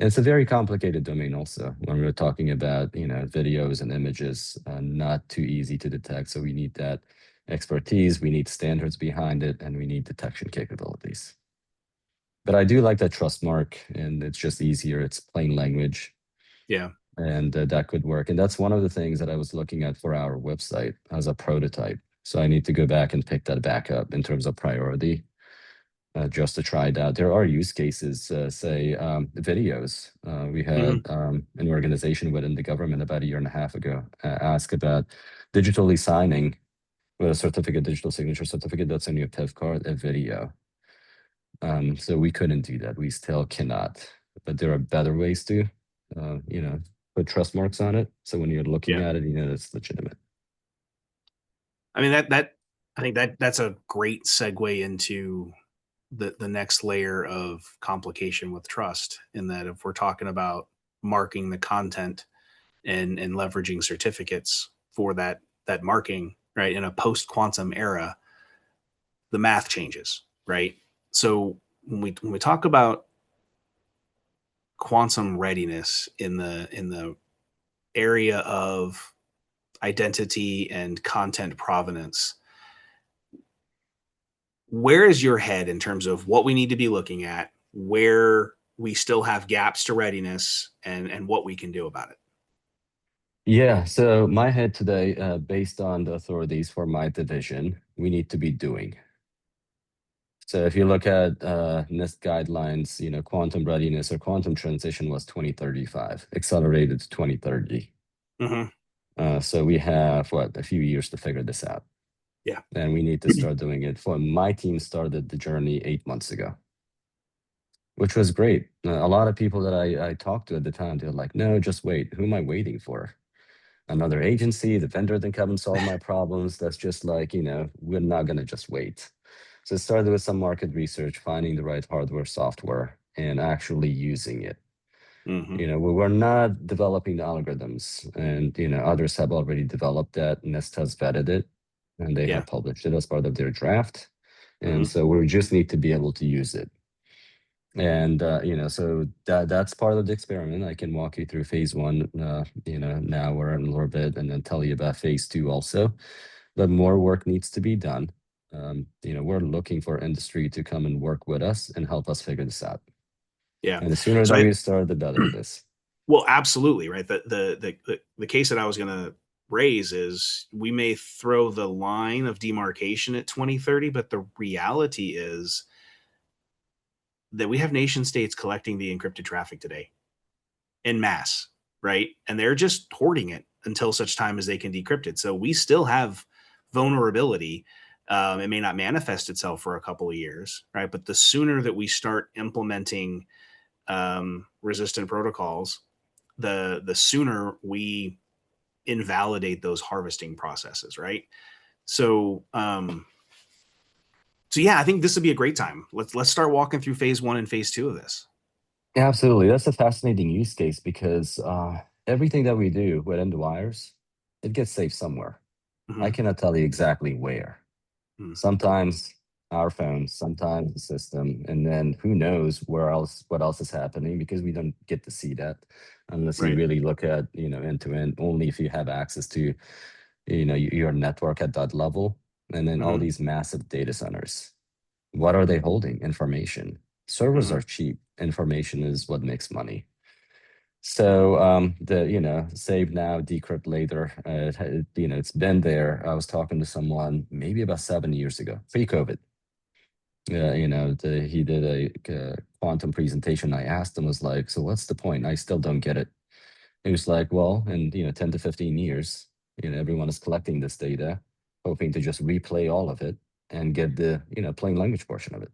And it's a very complicated domain also, when we're talking about videos and images, not too easy to detect. So we need that expertise, we need standards behind it, and we need detection capabilities. But I do like that trust mark, and it's just easier. It's plain language. Yeah. And that could work. And that's one of the things that I was looking at for our website as a prototype. So I need to go back and pick that back up in terms of priority, just to try it out. There are use cases, say videos. We had an organization within the government about 1.5 years ago ask about digitally signing with a certificate, digital signature certificate that's on your PIV card, a video. So we couldn't do that. We still cannot. But there are better ways to, put trust marks on it. So when you're looking at it, it's legitimate. I mean, I think that's a great segue into the next layer of complication with trust, in that if we're talking about marking the content and leveraging certificates for that marking, right, in a post-quantum era, the math changes, right? So when we talk about quantum readiness in the area of identity and content provenance, where is your head in terms of what we need to be looking at, where we still have gaps to readiness, and what we can do about it? Yeah, so my head today, based on the authorities for my division, we need to be doing. So if you look at NIST guidelines, quantum readiness or quantum transition was 2035, accelerated to 2030. So we have, a few years to figure this out. Yeah. And we need to start doing it. My team started the journey 8 months ago, which was great. A lot of people that I talked to at the time, they're like, no, just wait. Who am I waiting for? Another agency, the vendor didn't come and solve my problems. That's just like, we're not going to just wait. So it started with some market research, finding the right hardware, software, and actually using it. We were not developing the algorithms, and others have already developed that. NIST has vetted it, and they have published it as part of their draft. And so we just need to be able to use it. And so that's part of the experiment. I can walk you through phase one, now or in a little bit, and then tell you about phase two also. But more work needs to be done. We're looking for industry to come and work with us and help us figure this out. Yeah. And the sooner that we start, the better it is. Well, absolutely, right. The case that I was going to raise is we may throw the line of demarcation at 2030, but the reality is that we have nation states collecting the encrypted traffic today en masse, right? And they're just hoarding it until such time as they can decrypt it. So we still have vulnerability. It may not manifest itself for a couple of years, right? But the sooner that we start implementing resistant protocols, the sooner we invalidate those harvesting processes, right? So yeah, I think this would be a great time. Let's start walking through phase one and phase two of this. Absolutely. That's a fascinating use case because everything that we do within the wires, it gets saved somewhere. I cannot tell you exactly where. Sometimes our phones, sometimes the system, and then who knows what else is happening, because we don't get to see that unless you really look at, end to end, only if you have access to, your network at that level. And then all these massive data centers, what are they holding? Information. Servers are cheap. Information is what makes money. So the save now, decrypt later. It's been there. I was talking to someone maybe about 7 years ago, pre-COVID. He did a quantum presentation. I asked him, was like, so what's the point? I still don't get it. He was like, well, in 10 to 15 years, everyone is collecting this data, hoping to just replay all of it and get the plain language portion of it,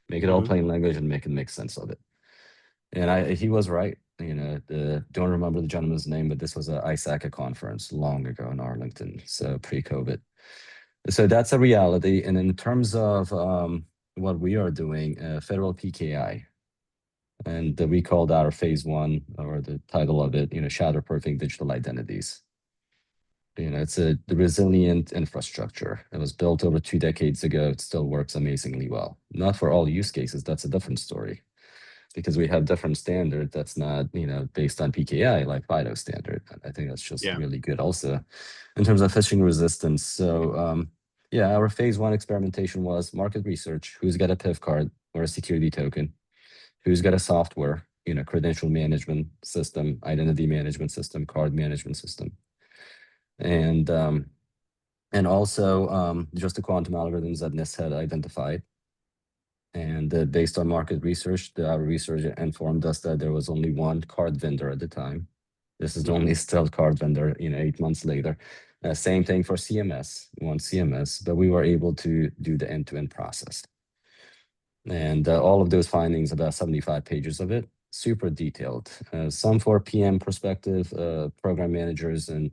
make it all plain language and make it make sense of it. And he was right. Don't remember the gentleman's name, but this was a ISAC conference long ago in Arlington, so pre-COVID. So that's a reality. And in terms of what we are doing, federal PKI, and we called our phase one, or the title of it, shadow-proofing digital identities. It's the resilient infrastructure. It was built over 2 decades ago. It still works amazingly well. Not for all use cases. That's a different story, because we have different standard that's not, based on PKI, like FIDO standard. I think that's just really good also in terms of phishing resistance. So our phase one experimentation was market research. Who's got a PIV card or a security token? Who's got a software, credential management system, identity management system, card management system. And also just the quantum algorithms that NIST had identified. And based on market research, our research informed us that there was only one card vendor at the time. This is only still card vendor, 8 months later. Same thing for CMS, one CMS, but we were able to do the end-to-end process. And all of those findings, about 75 pages of it, super detailed. Some for PM perspective, program managers and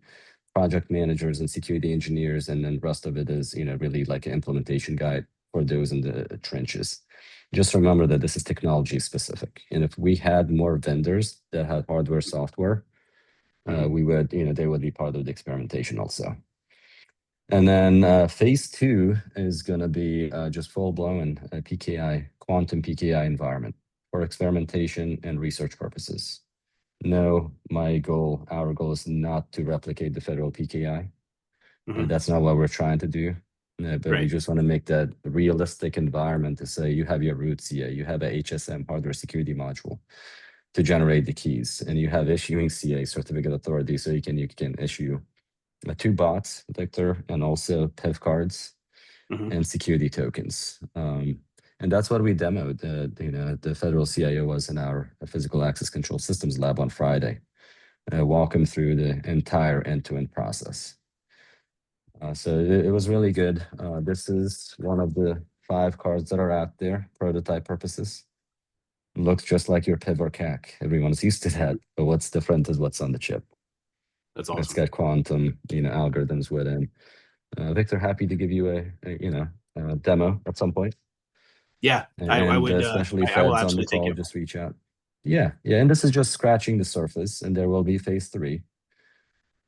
project managers and security engineers, and then the rest of it is, really like an implementation guide for those in the trenches. Just remember that this is technology specific. And if we had more vendors that had hardware, software, we would, they would be part of the experimentation also. And then phase two is going to be just full-blown PKI, quantum PKI environment for experimentation and research purposes. No, our goal is not to replicate the federal PKI. That's not what we're trying to do. But we just want to make that realistic environment to say you have your root CA, you have a HSM, hardware security module, to generate the keys, and you have issuing CA, certificate authority, so you can issue 2 bots, Victor, and also PIV cards and security tokens. And that's what we demoed. The federal CIO was in our physical access control systems lab on Friday. Walk them through the entire end-to-end process. So it was really good. This is one of the 5 cards that are out there, prototype purposes. Looks just like your PIV or CAC. Everyone's used to that, but what's different is what's on the chip. That's It's awesome. got quantum, algorithms within. Victor, happy to give you a demo at some point. Yeah, I And would. especially I will feds on the absolutely take call, it. just reach out. Yeah, and this is just scratching the surface, and there will be phase 3.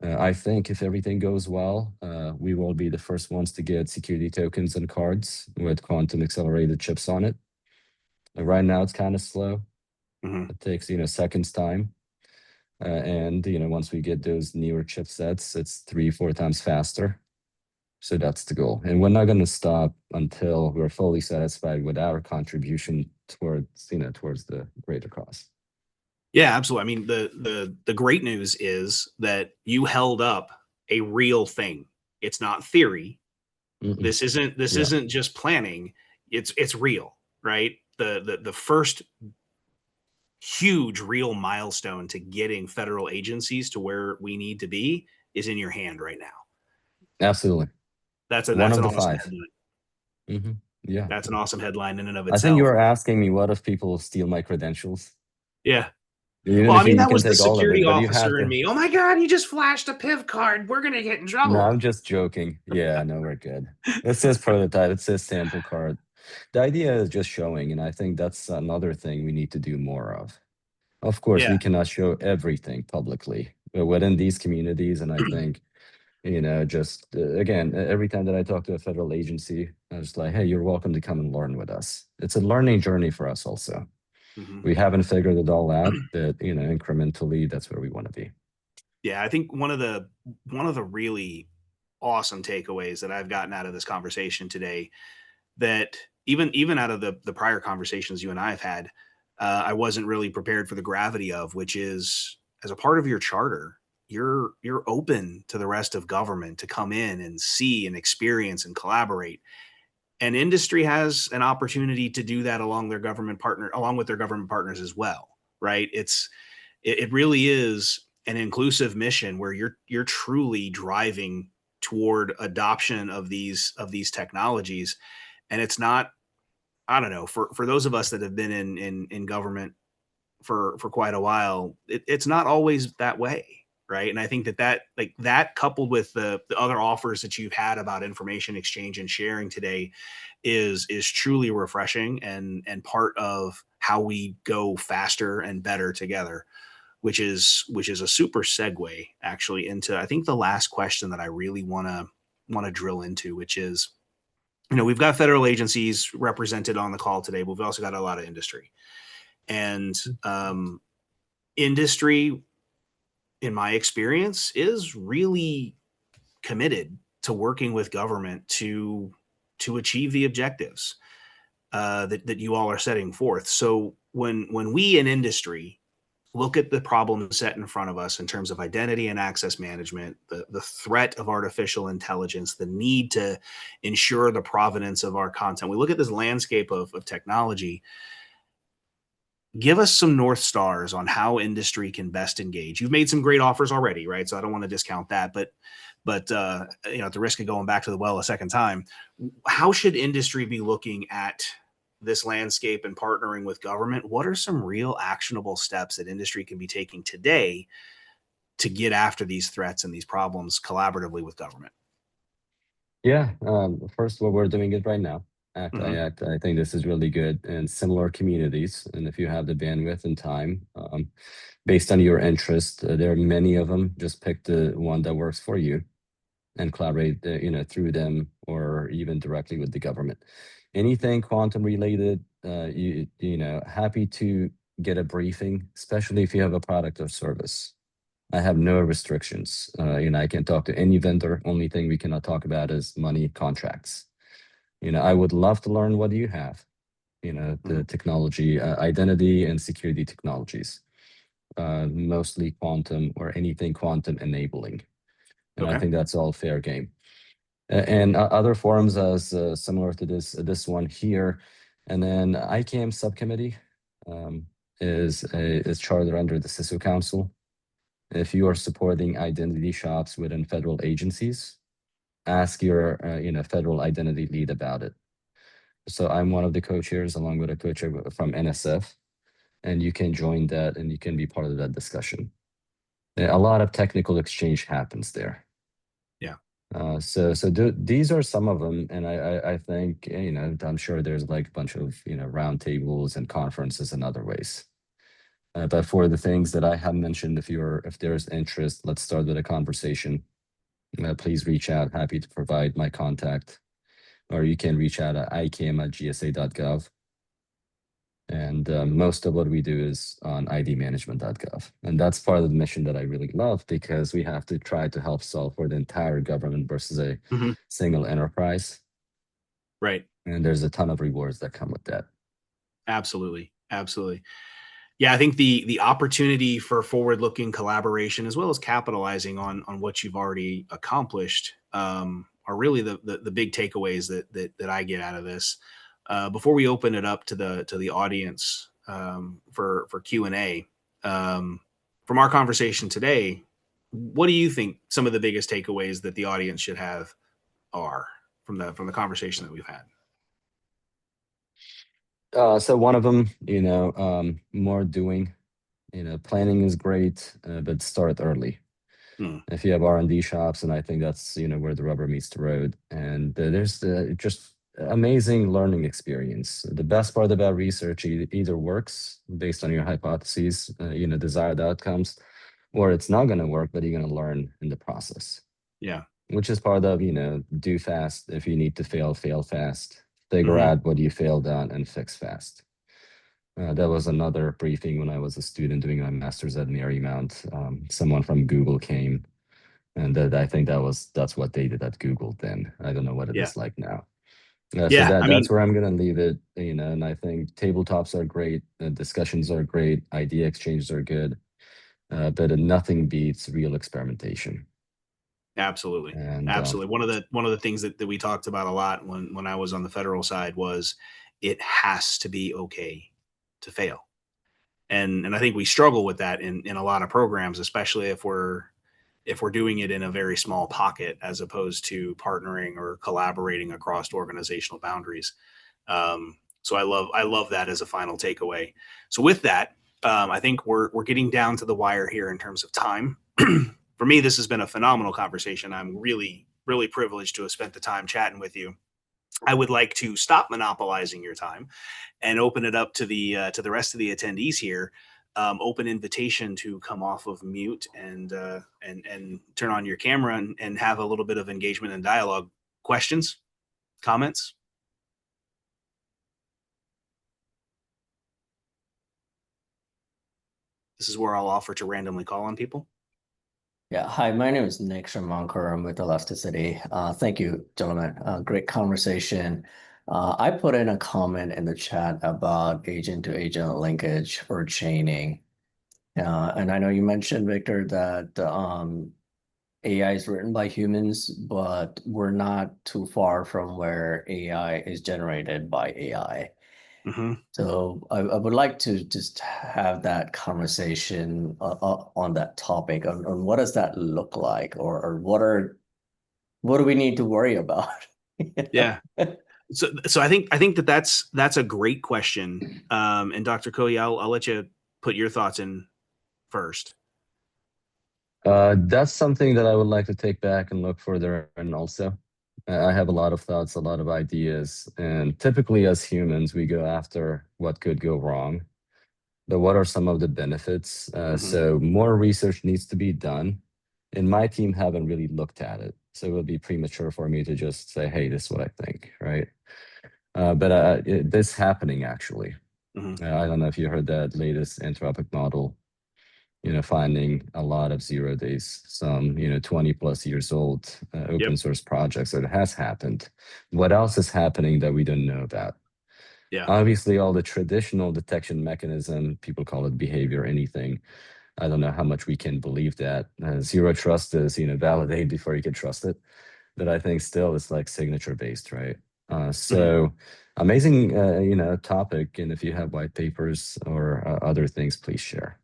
I think if everything goes well, we will be the first ones to get security tokens and cards with quantum accelerated chips on it. Right now, it's kind of slow. Mhm. It takes, seconds time. And, once we get those newer chipsets, it's 3-4 times faster. So that's the goal. And we're not going to stop until we're fully satisfied with our contribution towards the greater cause. Yeah, absolutely. I mean, the great news is that you held up a real thing. It's not theory. Mm-mm. This isn't just planning. It's real, right? The first huge real milestone to getting federal agencies to where we need to be is in your hand right now. Absolutely. That's One an of the awesome 5. headline. Yeah. That's an awesome headline in and of I think you itself. were asking me, what if people steal my credentials? Yeah. Even Well, I if mean, you that can was the take all of security it, but you have officer in to. me. Oh my God, you just flashed a PIV card. We're gonna get in No, trouble. I'm just joking. Yeah, no, we're good. It says prototype. It says sample card. The idea is just showing, and I think that's another thing we need to do more of. Of course, Yeah. we cannot show everything publicly, but within these communities, and I think, just again, every time that I talk to a federal agency, I was like, hey, you're welcome to come and learn with us. It's a learning journey for us also. Mhm. We haven't figured it all out, but incrementally, that's where we want to be. Yeah, I think one of the really awesome takeaways that I've gotten out of this conversation today, that even out of the prior conversations you and I have had, I wasn't really prepared for the gravity of, which is, as a part of your charter, you're open to the rest of government to come in and see and experience and collaborate. And industry has an opportunity to do that along with their government partners as well, right? It really is an inclusive mission where you're truly driving toward adoption of these technologies. And it's not, I don't know, for those of us that have been in government for quite a while, it's not always that way, right? And I think that coupled with the other offers that you've had about information exchange and sharing today is truly refreshing and part of how we go faster and better together, which is a super segue actually into, I think, the last question that I really want to drill into, which is, we've got federal agencies represented on the call today, but we've also got a lot of industry. And industry, in my experience, is really committed to working with government to achieve the objectives that you all are setting forth. So when we in industry look at the problem set in front of us in terms of identity and access management, the threat of artificial intelligence, the need to ensure the provenance of our content, we look at this landscape of technology. Give us some North Stars on how industry can best engage. You've made some great offers already, right? So I don't want to discount that, but at the risk of going back to the well a second time, how should industry be looking at this landscape and partnering with government? What are some real actionable steps that industry can be taking today to get after these threats and these problems collaboratively with government? Yeah. First, what we're doing it right now. Mhm. ACT-IAC. I think this is really good in similar communities. And if you have the bandwidth and time, based on your interest, there are many of them. Just pick the one that works for you and collaborate, through them or even directly with the government. Anything quantum related, happy to get a briefing, especially if you have a product or service. I have no restrictions. I can talk to any vendor. Only thing we cannot talk about is money contracts. I would love to learn what you have, the technology, identity and security technologies, mostly quantum or anything quantum enabling. And I Okay. think that's all fair game. And other forums as similar to this one here, And then ICAM subcommittee is chartered under the CISO Council. If you are supporting identity shops within federal agencies, ask your federal identity lead about it. So I'm one of the co-chairs along with a co-chair from NSF, and you can join that and you can be part of that discussion. A lot of technical exchange happens there. Yeah. These are some of them, and I think I'm sure there's like a bunch of roundtables and conferences and other ways. But for the things that I have mentioned, if there's interest, let's start with a conversation. Please reach out. Happy to provide my contact, or you can reach out at icam@gsa.gov. And most of what we do is on idmanagement.gov. And that's part of the mission that I really love, because we have to try to help solve for the entire government versus a single enterprise. Right. And there's a ton of rewards that come with that. Absolutely. Absolutely. Yeah, I think the opportunity for forward-looking collaboration, as well as capitalizing on what you've already accomplished, are really the big takeaways that I get out of this. Before we open it up to the audience for Q&A, from our conversation today, what do you think some of the biggest takeaways that the audience should have are from the conversation that we've had? So one of them, more doing. Planning is great, but start early. If you have R&D shops, and I think that's where the rubber meets the road, and there's just amazing learning experience. The best part about research either works based on your hypotheses, desired outcomes, or it's not going to work, but you're going to learn in the process. Yeah. Which is part of do fast. If you need to fail fast. Figure out what you failed on and fix fast. That was another briefing when I was a student doing my master's at Marymount. Someone from Google came, and I think that's what they did at Google then. I don't know what it is like now. So that's where I'm gonna leave it. And I think tabletops are great, discussions are great, idea exchanges are good, but nothing beats real experimentation. Absolutely. And absolutely. One of the things that we talked about a lot when I was on the federal side was it has to be okay to fail. And I think we struggle with that in a lot of programs, especially if we're doing it in a very small pocket, as opposed to partnering or collaborating across organizational boundaries. So I love that as a final takeaway. So with that, I think we're getting down to the wire here in terms of time. For me, this has been a phenomenal conversation. I'm really, really privileged to have spent the time chatting with you. I would like to stop monopolizing your time and open it up to the rest of the attendees here. Open invitation to come off of mute and turn on your camera and have a little bit of engagement and dialogue. Questions, comments? This is where I'll offer to randomly call on people. Yeah, hi, my name is Nick Shermankar. I'm with Elasticity. Thank you, gentlemen. Great conversation. I put in a comment in the chat about agent-to-agent linkage or chaining. And I know you mentioned, Victor, that AI is written by humans, but we're not too far from where AI is generated by AI. So I would like to just have that conversation on that topic on what does that look like, or what do we need to worry about? Yeah. So I think that's a great question. And Dr. Kohy, I'll let you put your thoughts in first. That's something that I would like to take back and look further. And also, I have a lot of thoughts, a lot of ideas. And typically as humans, we go after what could go wrong. But what are some of the benefits? So more research needs to be done. And my team haven't really looked at it. So it would be premature for me to just say, hey, this is what I think, right? But this happening actually. I don't know if you heard that latest Anthropic model, finding a lot of 0 days, some, 20 plus years old open source projects. So it has happened. What else is happening that we don't know about? Yeah. Obviously, all the traditional detection mechanism, people call it behavior, anything. I don't know how much we can believe that. Zero trust is, validate before you can trust it. But I think still it's like signature based, right? So amazing, topic. And if you have white papers or other things, please share.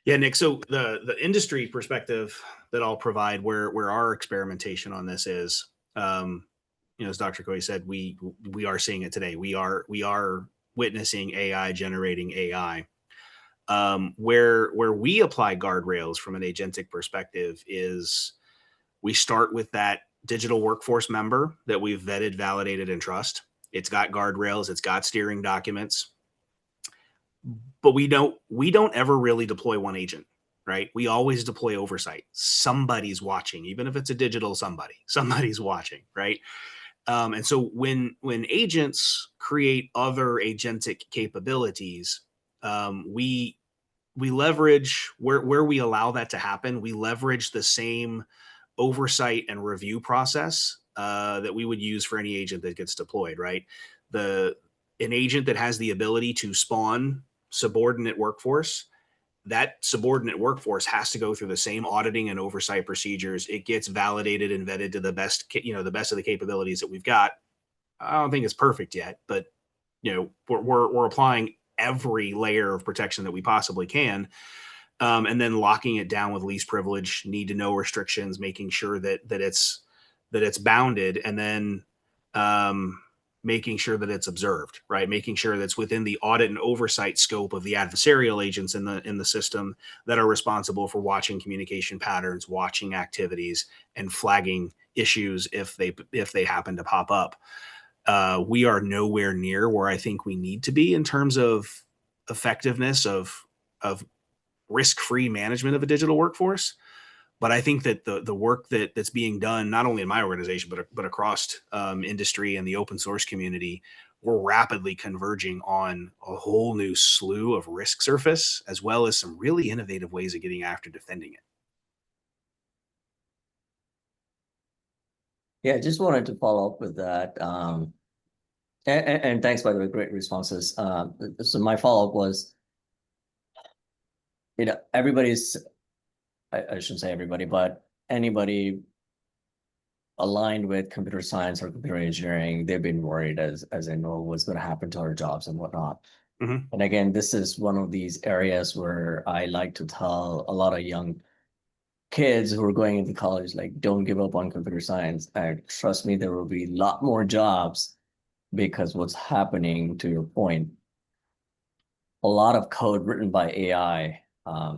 Yeah, Nick. So the industry perspective that I'll provide, where our experimentation on this is, as Dr. Kohy said, we are seeing it today. We are witnessing AI generating AI. Where we apply guardrails from an agentic perspective is we start with that digital workforce member that we've vetted, validated, and trust. It's got guardrails. It's got steering documents. But we don't ever really deploy one agent, right? We always deploy oversight. Somebody's watching, even if it's a digital somebody's watching, right? And so when agents create other agentic capabilities, we leverage where we allow that to happen. We leverage the same oversight and review process that we would use for any agent that gets deployed, right? An agent that has the ability to spawn subordinate workforce, that subordinate workforce has to go through the same auditing and oversight procedures. It gets validated and vetted to the best of the capabilities that we've got. I don't think it's perfect yet, but we're applying every layer of protection that we possibly can, and then locking it down with least privilege, need to know restrictions, making sure that it's bounded, and then making sure that it's observed, right? Making sure that's within the audit and oversight scope of the adversarial agents in the system that are responsible for watching communication patterns, watching activities, and flagging issues if they happen to pop up. We are nowhere near where I think we need to be in terms of effectiveness of risk-free management of a digital workforce. But I think that the work that's being done, not only in my organization, but across industry and the open source community, we're rapidly converging on a whole new slew of risk surface, as well as some really innovative ways of getting after defending it. Yeah, I just wanted to follow up with that. And thanks, by the way, great responses. So my follow-up was, everybody's, I shouldn't say everybody, but anybody aligned with computer science or computer engineering, they've been worried as they know what's going to happen to our jobs and whatnot. Mm-hmm. And again, this is one of these areas where I like to tell a lot of young kids who are going into college, like, don't give up on computer science. And trust me, there will be a lot more jobs, because what's happening, to your point, a lot of code written by AI,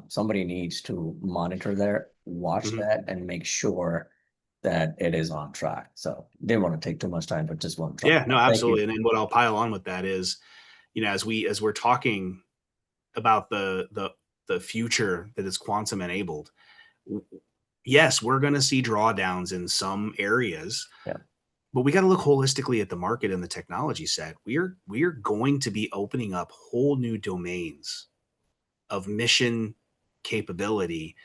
somebody needs to monitor that, watch that, and make sure that it is on track. So didn't want to take too much time, but just want to. Yeah, no, absolutely. And then what I'll pile on with that is, as we're talking about the future that is quantum enabled, yes, we're going to see drawdowns in some areas. Yeah. But we got to look holistically at the market and the technology set. We're going to be opening up whole new domains of mission capability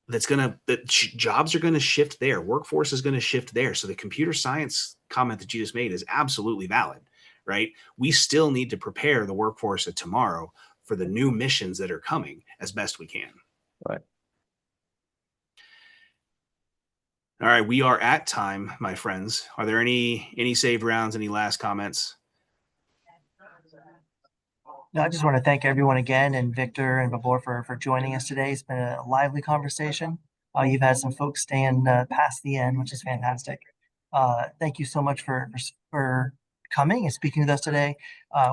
that jobs are going to shift there. Workforce is going to shift there. So the computer science comment that you just made is absolutely valid, right? We still need to prepare the workforce of tomorrow for the new missions that are coming as best we can. Right. All right, we are at time, my friends. Are there any saved rounds, any last comments? No, I just want to thank everyone again, and Victor and Babur for joining us today. It's been a lively conversation. You've had some folks staying past the end, which is fantastic. Thank you so much for coming and speaking with us today.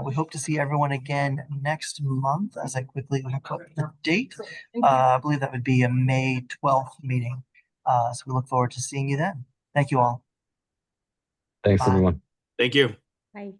We hope to see everyone again next month. As I quickly look up the date, I believe that would be a May 12th meeting. So we look forward to seeing you then. Thank you all. Thanks, Bye. everyone. Thank you. Bye.